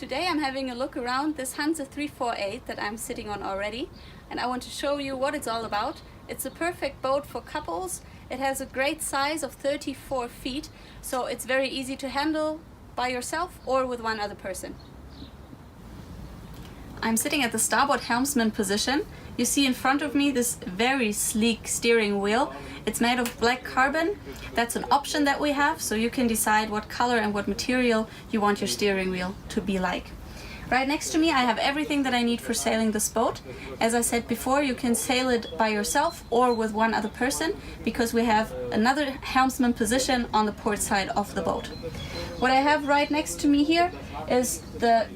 Today I'm having a look around this Hanse 348 that I'm sitting on already, and I want to show you what it's all about. It's a perfect boat for couples. It has a great size of 34 feet, so it's very easy to handle by yourself or with one other person. I'm sitting at the starboard helmsman position. You see in front of me this very sleek steering wheel. It's made of black carbon. That's an option that we have, so you can decide what color and what material you want your steering wheel to be like. Right next to me I have everything that I need for sailing this boat. As I said before, you can sail it by yourself or with one other person because we have another helmsman position on the port side of the boat. What I have right next to me here is the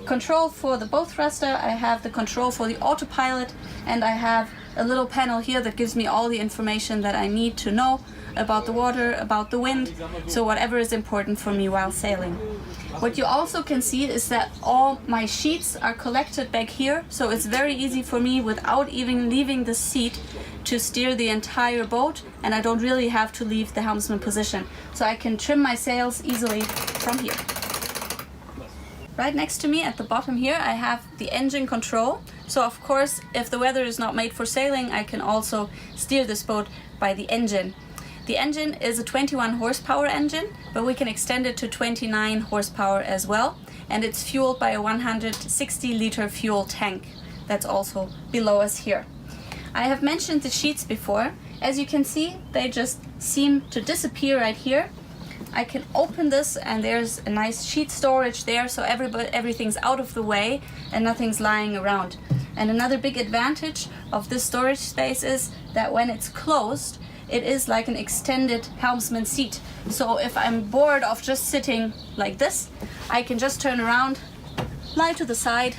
control for the boat thruster, I have the control for the autopilot, and I have a little panel here that gives me all the information that I need to know about the water, about the wind, so whatever is important for me while sailing. What you also can see is that all my sheets are collected back here, so it's very easy for me without even leaving the seat to steer the entire boat, and I don't really have to leave the helmsman position, so I can trim my sails easily from here. Right next to me at the bottom here I have the engine control. So of course, if the weather is not made for sailing, I can also steer this boat by the engine. The engine is a 21 horsepower engine, but we can extend it to 29 horsepower as well. And it's fueled by a 160 liter fuel tank. That's also below us here. I have mentioned the sheets before. As you can see, they just seem to disappear right here. I can open this and there's a nice sheet storage there, so everything's out of the way and nothing's lying around. And another big advantage of this storage space is that when it's closed, it is like an extended helmsman seat. So if I'm bored of just sitting like this, I can just turn around, lie to the side,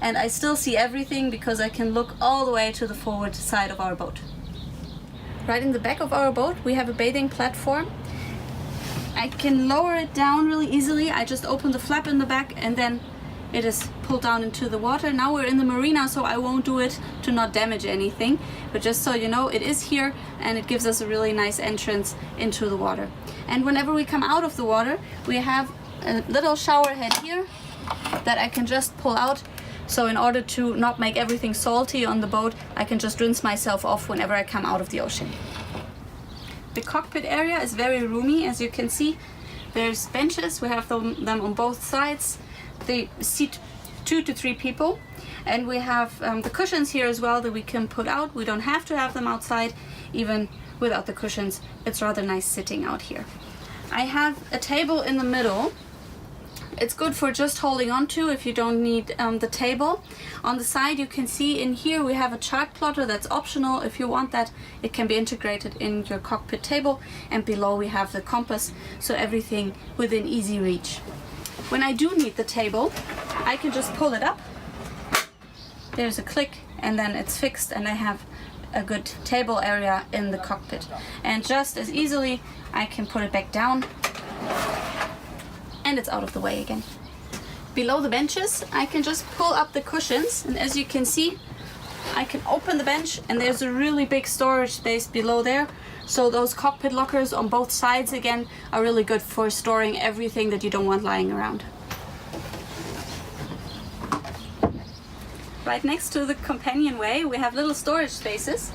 and I still see everything because I can look all the way to the forward side of our boat. Right in the back of our boat we have a bathing platform. I can lower it down really easily. I just open the flap in the back and then it is pulled down into the water. Now we're in the marina, so I won't do it to not damage anything, but just so you know, it is here and it gives us a really nice entrance into the water. And whenever we come out of the water, we have a little shower head here that I can just pull out. So in order to not make everything salty on the boat, I can just rinse myself off whenever I come out of the ocean. The cockpit area is very roomy, as you can see. There's benches, we have them on both sides. They seat 2 to 3 people. And we have the cushions here as well that we can put out. We don't have to have them outside. Even without the cushions, it's rather nice sitting out here. I have a table in the middle. It's good for just holding on to if you don't need the table. On the side you can see in here we have a chart plotter that's optional. If you want that, it can be integrated in your cockpit table, and below we have the compass, so everything within easy reach. When I do need the table, I can just pull it up. There's a click and then it's fixed, and I have a good table area in the cockpit. And just as easily I can put it back down and it's out of the way again. Below the benches I can just pull up the cushions, and as you can see I can open the bench and there's a really big storage space below there. So those cockpit lockers on both sides again are really good for storing everything that you don't want lying around. Right next to the companionway we have little storage spaces.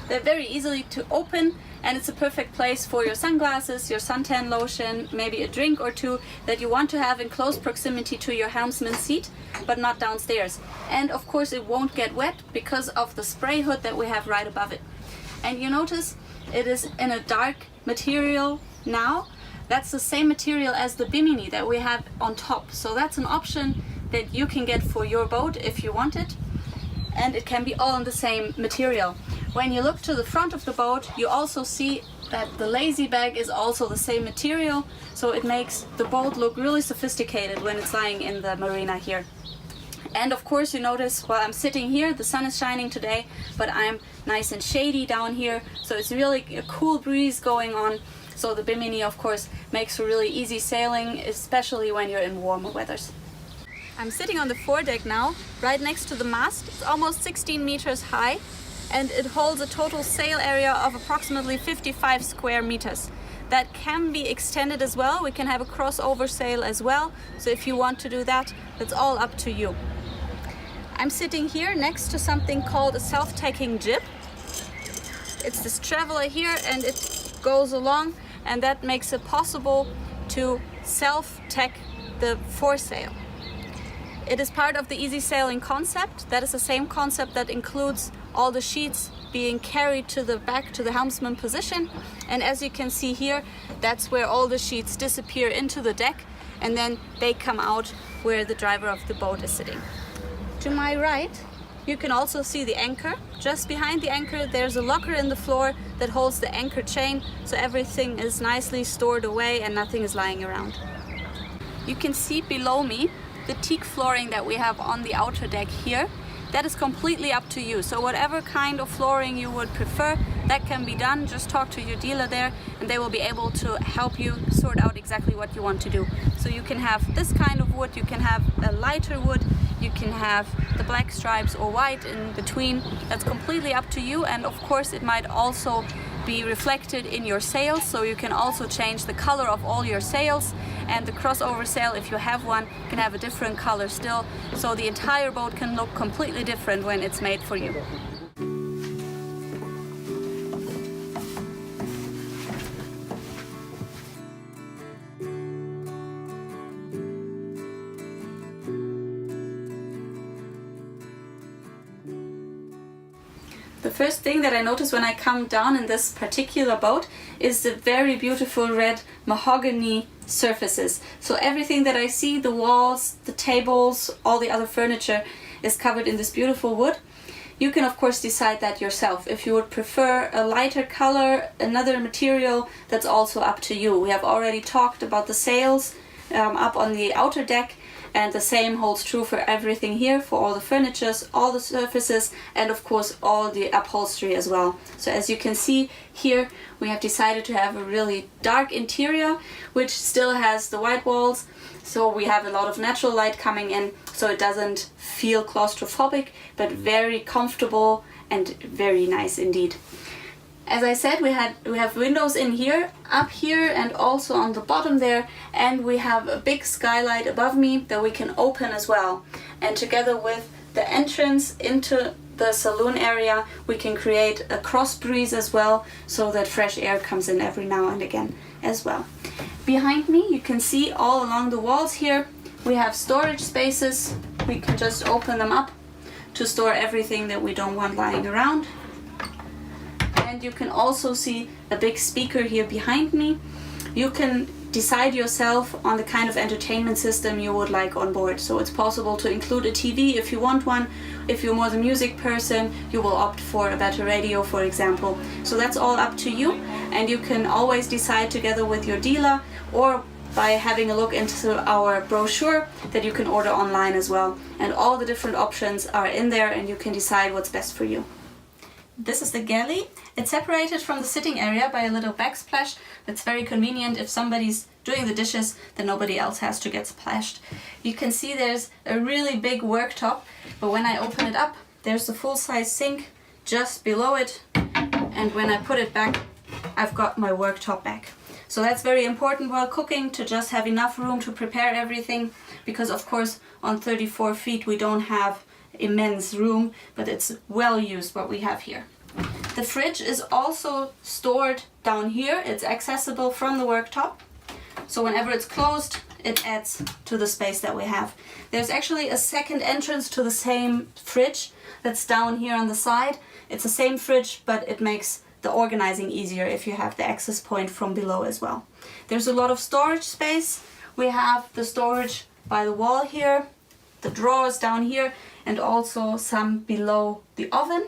They're very easily to open, and it's a perfect place for your sunglasses, your suntan lotion, maybe a drink or two that you want to have in close proximity to your helmsman seat, but not downstairs. And of course it won't get wet because of the spray hood that we have right above it. And you notice it is in a dark material now. That's the same material as the bimini that we have on top. So that's an option that you can get for your boat if you want it. And it can be all in the same material. When you look to the front of the boat, you also see that the lazy bag is also the same material, so it makes the boat look really sophisticated when it's lying in the marina here. And of course you notice while I'm sitting here, the sun is shining today, but I'm nice and shady down here, so it's really a cool breeze going on. So the bimini of course makes for really easy sailing, especially when you're in warmer weathers. I'm sitting on the foredeck now, right next to the mast. It's almost 16 meters high and it holds a total sail area of approximately 55 square meters. that can be extended as well. We can have a crossover sail as well. So if you want to do that, it's all up to you. I'm sitting here next to something called a self-tacking jib. It's this traveler here and it goes along, and that makes it possible to self-tack the foresail. It is part of the easy sailing concept. That is the same concept that includes all the sheets being carried to the back to the helmsman position. And as you can see here, that's where all the sheets disappear into the deck, and then they come out where the driver of the boat is sitting. To my right, you can also see the anchor. Just behind the anchor, there's a locker in the floor that holds the anchor chain, so everything is nicely stored away and nothing is lying around. You can see below me the teak flooring that we have on the outer deck here. That is completely up to you. So whatever kind of flooring you would prefer, that can be done. Just talk to your dealer there and they will be able to help you sort out exactly what you want to do. So you can have this kind of wood, you can have a lighter wood, you can have the black stripes or white in between. That's completely up to you, and of course it might also be reflected in your sails, so you can also change the color of all your sails, and the crossover sail, if you have one, can have a different color still, so the entire boat can look completely different when it's made for you. The first thing that I notice when I come down in this particular boat is the very beautiful red mahogany surfaces. So everything that I see, the walls, the tables, all the other furniture is covered in this beautiful wood. You can of course decide that yourself. If you would prefer a lighter color, another material, that's also up to you. We have already talked about the sails up on the outer deck, and the same holds true for everything here, for all the furnitures, all the surfaces, and of course all the upholstery as well. So as you can see here, we have decided to have a really dark interior, which still has the white walls. So we have a lot of natural light coming in, so it doesn't feel claustrophobic, but very comfortable and very nice indeed. As I said, we have windows in here, up here, and also on the bottom there, and we have a big skylight above me that we can open as well. And together with the entrance into the saloon area, we can create a cross breeze as well, so that fresh air comes in every now and again as well. Behind me, you can see all along the walls here, we have storage spaces. We can just open them up to store everything that we don't want lying around. And you can also see a big speaker here behind me. You can decide yourself on the kind of entertainment system you would like on board. So it's possible to include a TV if you want one. If you're more the music person, you will opt for a better radio, for example. So that's all up to you, and you can always decide together with your dealer or by having a look into our brochure that you can order online as well. And all the different options are in there, and you can decide what's best for you. This is the galley. It's separated from the sitting area by a little backsplash. That's very convenient if somebody's doing the dishes, then nobody else has to get splashed. You can see there's a really big worktop, but when I open it up, there's a full-size sink just below it, and when I put it back, I've got my worktop back. So that's very important while cooking, to just have enough room to prepare everything, because of course on 34 feet we don't have immense room, but it's well used what we have here. The fridge is also stored down here. It's accessible from the worktop, so whenever it's closed, it adds to the space that we have. There's actually a second entrance to the same fridge that's down here on the side. It's the same fridge, but it makes the organizing easier if you have the access point from below as well. There's a lot of storage space. We have the storage by the wall here, the drawers down here, and also some below the oven.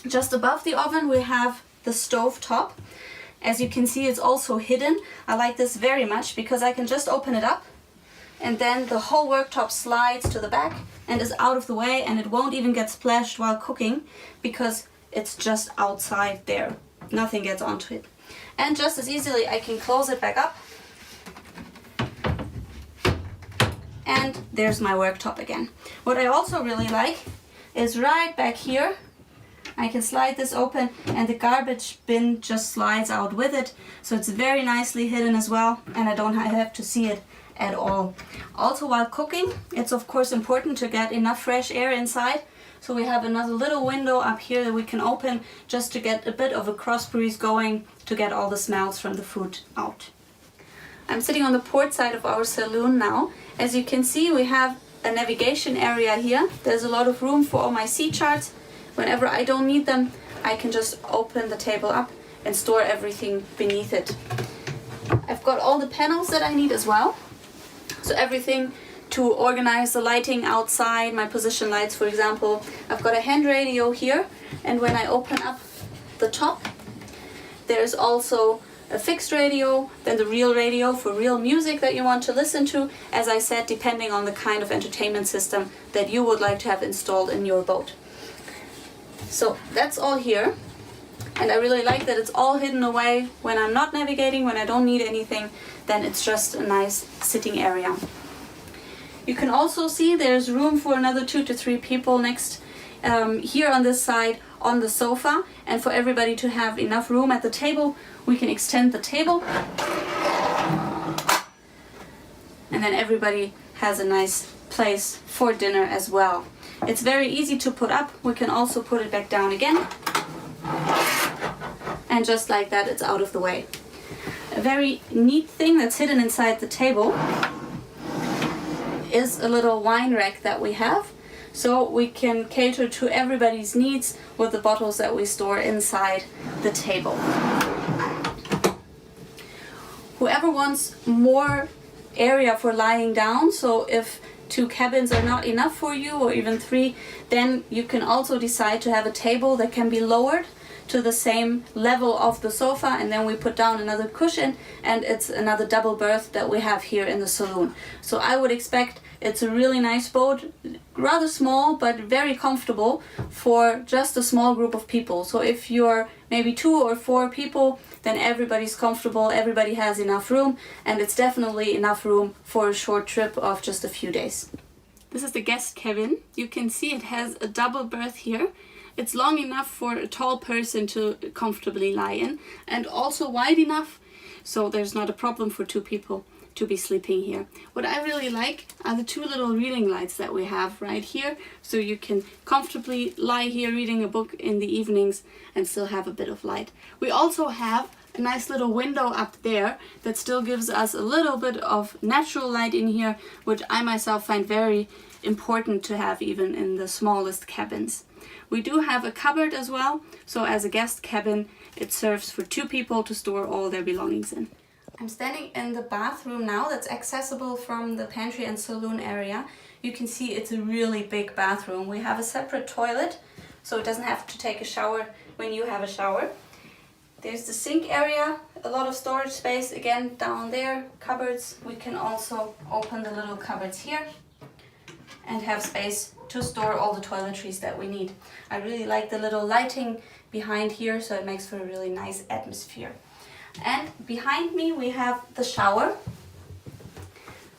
Just above the oven we have the stove top. As you can see, it's also hidden. I like this very much because I can just open it up and then the whole worktop slides to the back and is out of the way, and it won't even get splashed while cooking because it's just outside there. Nothing gets onto it. And just as easily I can close it back up, and there's my worktop again. What I also really like is right back here I can slide this open and the garbage bin just slides out with it. So it's very nicely hidden as well, and I don't have to see it at all. Also, while cooking, it's of course important to get enough fresh air inside. So we have another little window up here that we can open just to get a bit of a cross breeze going to get all the smells from the food out. I'm sitting on the port side of our saloon now. As you can see, we have a navigation area here. There's a lot of room for all my sea charts. Whenever I don't need them, I can just open the table up and store everything beneath it. I've got all the panels that I need as well. So everything to organize the lighting outside, my position lights for example. I've got a hand radio here, and when I open up the top, there's also a fixed radio, then the real radio for real music that you want to listen to, as I said, depending on the kind of entertainment system that you would like to have installed in your boat. So that's all here, and I really like that it's all hidden away. When I'm not navigating, when I don't need anything, then it's just a nice sitting area. You can also see there's room for another 2 to 3 people next here on this side on the sofa, and for everybody to have enough room at the table, we can extend the table, and then everybody has a nice place for dinner as well. It's very easy to put up. We can also put it back down again, and just like that, it's out of the way. A very neat thing that's hidden inside the table is a little wine rack that we have, so we can cater to everybody's needs with the bottles that we store inside the table. Whoever wants more area for lying down, so if 2 cabins are not enough for you, or even 3, then you can also decide to have a table that can be lowered to the same level of the sofa, and then we put down another cushion, and it's another double berth that we have here in the saloon. So I would expect it's a really nice boat, rather small but very comfortable for just a small group of people. So if you're maybe 2 or 4 people, then everybody's comfortable, everybody has enough room, and it's definitely enough room for a short trip of just a few days. This is the guest cabin. You can see it has a double berth here. It's long enough for a tall person to comfortably lie in, and also wide enough so there's not a problem for 2 people to be sleeping here. What I really like are the 2 little reading lights that we have right here, so you can comfortably lie here reading a book in the evenings and still have a bit of light. We also have a nice little window up there that still gives us a little bit of natural light in here, which I myself find very important to have even in the smallest cabins. We do have a cupboard as well, so as a guest cabin it serves for 2 people to store all their belongings in. I'm standing in the bathroom now that's accessible from the pantry and saloon area. You can see it's a really big bathroom. We have a separate toilet, so it doesn't have to take a shower when you have a shower. There's the sink area, a lot of storage space again down there, cupboards. We can also open the little cupboards here and have space to store all the toiletries that we need. I really like the little lighting behind here, so it makes for a really nice atmosphere. And behind me we have the shower.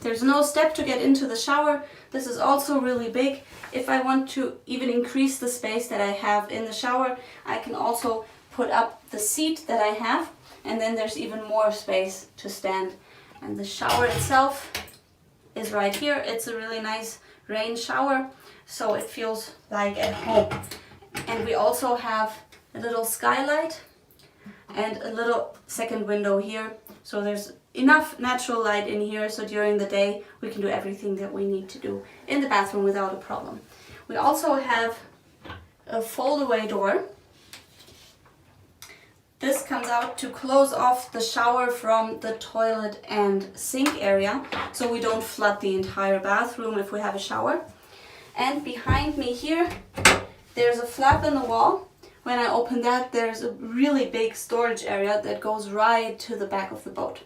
There's no step to get into the shower. This is also really big. If I want to even increase the space that I have in the shower, I can also put up the seat that I have, and then there's even more space to stand. And the shower itself is right here. It's a really nice rain shower, so it feels like at home. And we also have a little skylight and a little second window here, so there's enough natural light in here, so during the day we can do everything that we need to do in the bathroom without a problem. We also have a fold-away door. This comes out to close off the shower from the toilet and sink area, so we don't flood the entire bathroom if we have a shower. And behind me here there's a flap in the wall. When I open that, there's a really big storage area that goes right to the back of the boat.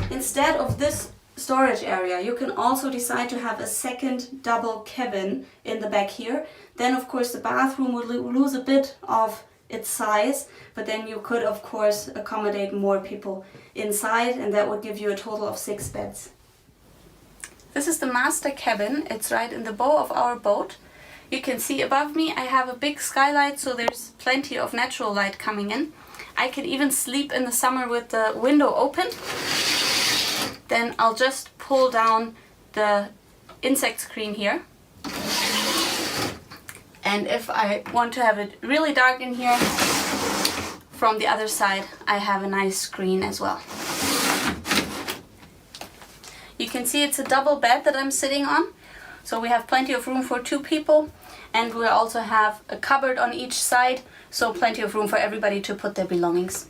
Instead of this storage area, you can also decide to have a second double cabin in the back here. Then of course the bathroom would lose a bit of its size, but then you could of course accommodate more people inside, and that would give you a total of 6 beds. This is the master cabin. It's right in the bow of our boat. You can see above me I have a big skylight, so there's plenty of natural light coming in. I can even sleep in the summer with the window open. Then I'll just pull down the insect screen here. And if I want to have it really dark in here, from the other side I have a nice screen as well. You can see it's a double bed that I'm sitting on, so we have plenty of room for 2 people, and we also have a cupboard on each side, so plenty of room for everybody to put their belongings.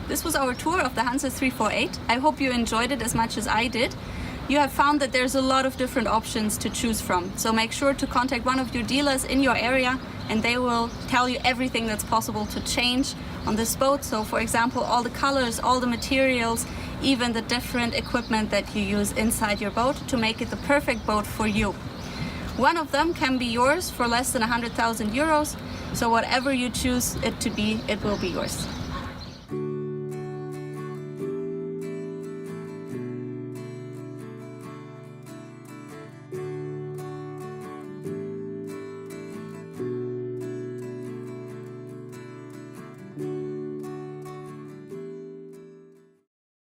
This was our tour of the Hanse 348. I hope you enjoyed it as much as I did. You have found that there's a lot of different options to choose from, so make sure to contact one of your dealers in your area and they will tell you everything that's possible to change on this boat. So for example, all the colors, all the materials, even the different equipment that you use inside your boat to make it the perfect boat for you. One of them can be yours for less than 100,000 euros, so whatever you choose it to be, it will be yours.